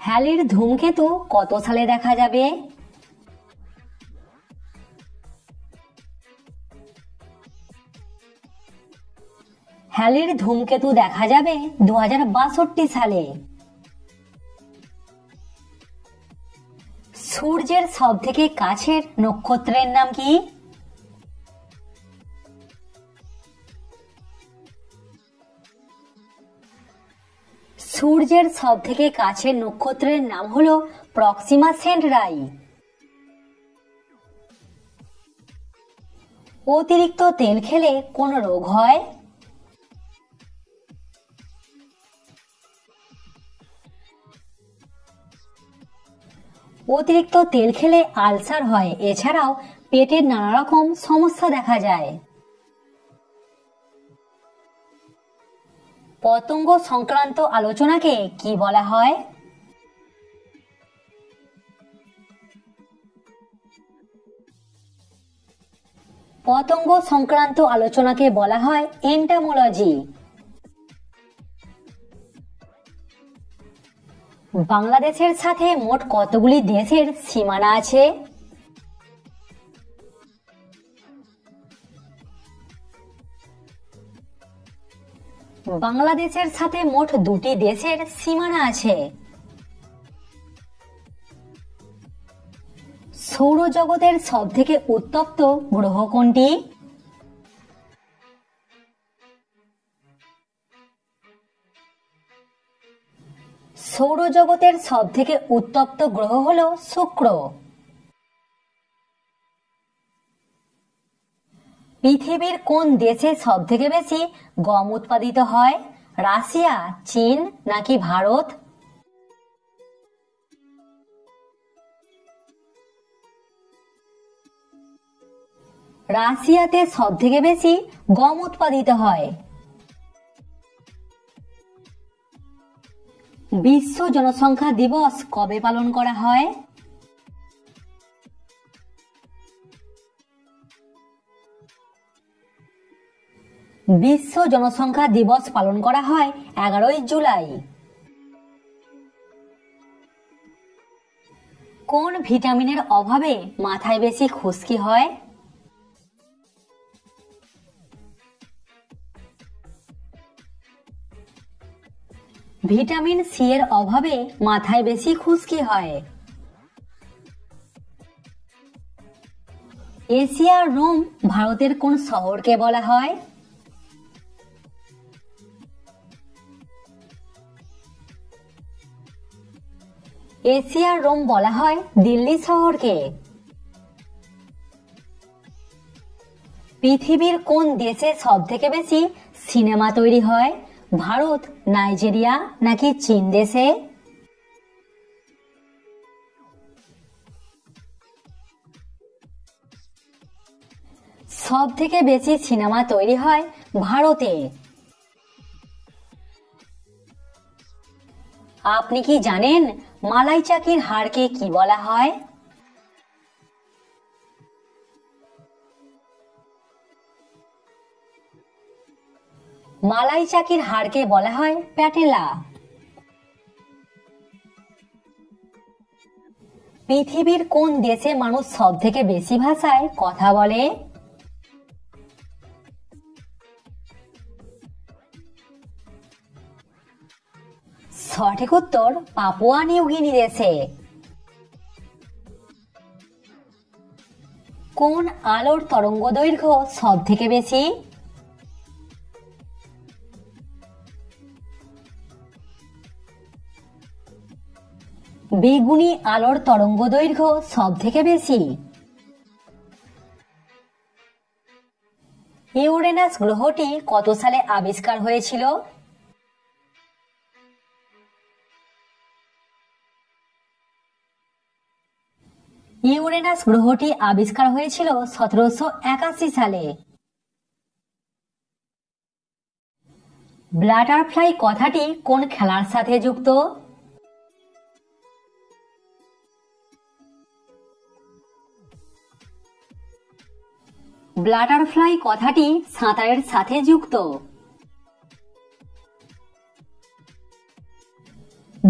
হ্যালির ধূমকেতু কত সালে দেখা যাবে? হ্যালির ধূমকেতু দেখা যাবে 2062 সালে। সূর্যের সব থেকে কাছের নক্ষত্রের নাম কি? সূর্যের সব থেকে কাছের নক্ষত্রের নাম হলো প্রক্সিমা সেন্টরাই। অতিরিক্ত তেল খেলে কোন রোগ হয়? অতিরিক্ত তেল খেলে আলসার হয়, এছাড়াও পেটের নানা রকম সমস্যা দেখা যায়। পতঙ্গ সংক্রান্ত আলোচনাকে কি বলা হয়? পতঙ্গ সংক্রান্ত আলোচনাকে বলা হয় এন্টামোলজি। বাংলাদেশের সাথে মোট কতগুলি দেশের সীমানা আছে? বাংলাদেশের সাথে মোট 2টি দেশের সীমানা আছে। সৌরজগতের সবথেকে উত্তপ্ত গ্রহ কোনটি? সৌরজগতের সবথেকে উত্তপ্ত গ্রহ হলো শুক্র। পৃথিবীর কোন দেশে সবথেকে বেশি গম উৎপাদিত হয়? রাশিয়া, চীন নাকি ভারত? রাশিয়াতে সবথেকে বেশি গম উৎপাদিত হয়। বিশ্ব জনসংখ্যা দিবস কবে পালন করা হয়? বিশ্ব জনসংখ্যা দিবস পালন করা হয় 11ই জুলাই। কোন ভিটামিনের অভাবে মাথায় বেশি খুশকি হয়? ভিটামিন সি এর অভাবে মাথায় বেশি খুশকি হয়। এশিয়ার রোম ভারতের কোন শহরকে বলা হয়? এশিয়ার রোম বলা হয় দিল্লি শহরকে। পৃথিবীর কোন দেশে সবথেকে বেশি সিনেমা তৈরি হয়? ভারত, নাইজেরিয়া নাকি চীন দেশে? সবথেকে বেশি সিনেমা তৈরি হয় ভারতে। আপনি কি জানেন মালাই চাকির হাড়কে কি বলা হয়? মালাই চাকির হাড়কে বলা হয় প্যাটেলা। পৃথিবীর কোন দেশে মানুষ সবথেকে বেশি ভাষায় কথা বলে? সঠিক উত্তর পাপুয়া নিউগিনি দেশে। কোন আলোর তরঙ্গদৈর্ঘ্য সবথেকে বেশি? বেগুনি আলোর তরঙ্গদৈর্ঘ্য সবথেকে বেশি। ইউরেনাস গ্রহটি কত সালে আবিষ্কার হয়েছিল? ইউরেনাস গ্রহটি আবিষ্কার হয়েছিল 1781 সালে। বাটারফ্লাই কথাটি কোন খেলার সাথে যুক্ত? বাটারফ্লাই কথাটি সাঁতারের সাথে যুক্ত।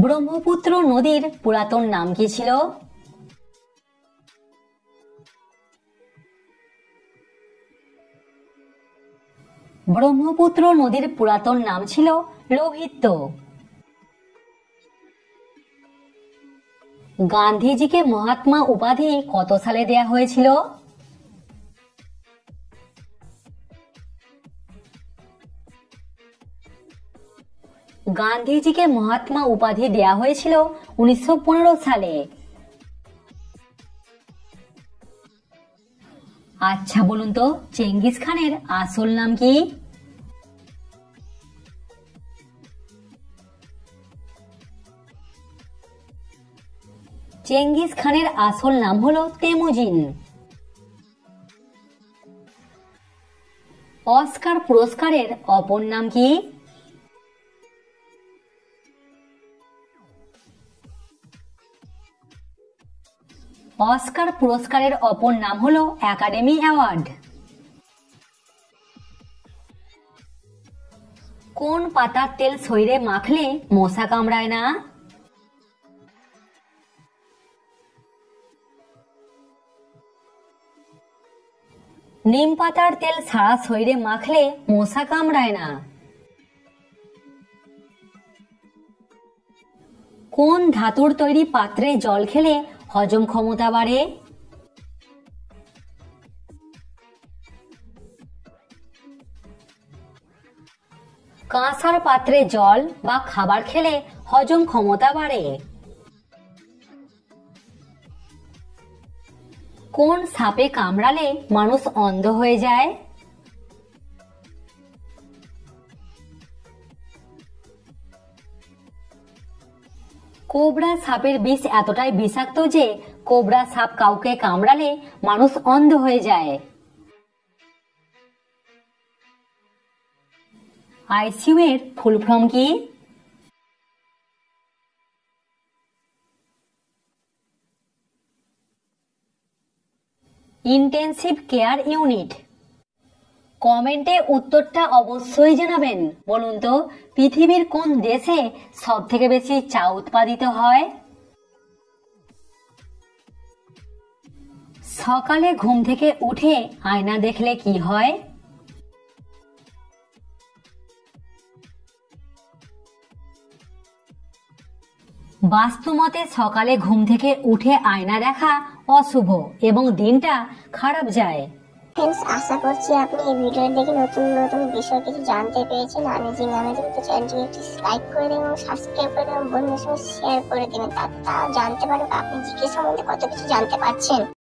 ব্রহ্মপুত্র নদীর পুরাতন নাম কি ছিল? ব্রহ্মপুত্র নদীর পুরাতন নাম ছিল লোহিত। গান্ধীজিকে মহাত্মা উপাধি কত সালে দেয়া হয়েছিল? গান্ধীজিকে মহাত্মা উপাধি দেয়া হয়েছিল 1915 সালে। আচ্ছা বলুন তো, চেঙ্গিস খানের আসল নাম কি? চেঙ্গিস খানের আসল নাম হলো তেমুজিন। অস্কার পুরস্কারের অপর নাম কি? অস্কার পুরস্কারের অপর নাম হলো একাডেমি অ্যাওয়ার্ড। কোন পাতার তেল শরীরে মাখলে মশা কামড়ায় না? নিম পাতার তেল সারা শরীরে মাখলে মশা কামড়ায় না। কোন ধাতুর তৈরি পাত্রে জল খেলে হজম ক্ষমতা বাড়ে? কাঁসার পাত্রে জল বা খাবার খেলে হজম ক্ষমতা বাড়ে। কোন সাপে কামড়ালে মানুষ অন্ধ হয়ে যায়? কোবরা সাপের বিষ এতটাই বিষাক্ত যে কোবরা সাপ কাউকে কামড়ালে মানুষ অন্ধ হয়ে যায়। আইসিইউ এর ফুল ফর্ম কি? Intensive care unit. কমেন্টে উত্তরটা অবশ্যই জানাবেন। বলুন তো, পৃথিবীর কোন দেশে সব থেকে বেশি চা উৎপাদিত হয়? সকালে ঘুম থেকে উঠে আয়না দেখলে কি হয়? বাস্তুমতে সকালে ঘুম থেকে উঠে আয়না দেখা অশুভ এবং দিনটা খারাপ যায়। ফ্রেন্ডস, আশা করছি আপনি এই ভিডিও দেখে নতুন নতুন বিষয় কিছু জানতে পেরেছেন। অ্যামেজিং তো চ্যানেলটিকে একটু লাইক করে দেবেন এবং সাবস্ক্রাইব করে দেবেন, বন্ধুদের সঙ্গে শেয়ার করে দেবেন, তা জানতে পারবেন আপনি জিকে সম্বন্ধে কত কিছু জানতে পারছেন।